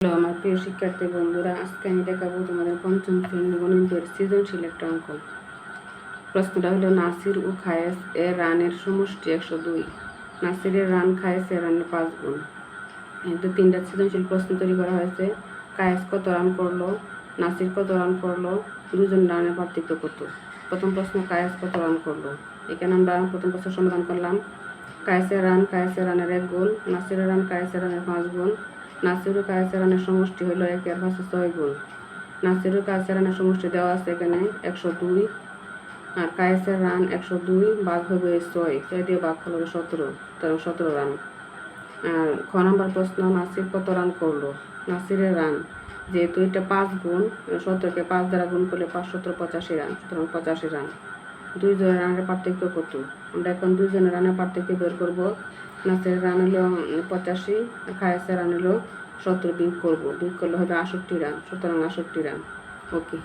Hello আমার প্রিয় শিক্ষার্থী বন্ধুরা, আজকে আমি দেখাবো তোমাদের পঞ্চম শ্রেণী গণিতের সৃজনশীল একটা অঙ্ক। প্রশ্নটা হলো নাসির ও খায়েস এর রানের সমষ্টি 102। নাসিরের রান খায়েসের রানের 5 গুণ। তো তিনটা সৃজনশীল প্রশ্ন তৈরি করা হয়েছে। খায়েস কত রান করলো, নাসির কত রান করলো, দুজন রানের পার্থক্য কত। প্রথম প্রশ্ন খায়েস কত রান করলো। এখানে আমরা প্রথম প্রশ্ন সমাধান করলাম। খায়েসের রানের 1 গুণ, নাসিরের রান খায়েসের রানের 5 গুণ। নাসির ও খায়েসের রানের সমষ্টি হলো 1 এর ভাষা 6 গুণ। নাসির ও খায়েসের রানের সমষ্টি দেওয়া আছে এখানে 102, আর খায়েসের রান 102 ভাগ হবে 6, 6 দিয়ে ভাগ হলো 17 রান। আর খ নম্বর প্রশ্ন, নাসির কত রান করলো। নাসিরের রান, যেহেতু এটা 5 গুণ, 17কে 5 দ্বারা গুণ করলে 5 17 85 রান, সুতরাং 85 রান। দুইজনের রানের পার্থক্য কত। আমরা এখন দুইজনের রানের পার্থক্য বের করবো। নাসিরের রান হলো 85, আর খায়েসের রান হলো 17, বিয়োগ করবো, বিয়োগ করলে হবে 68 রান, সুতরাং 68 রান। ওকে।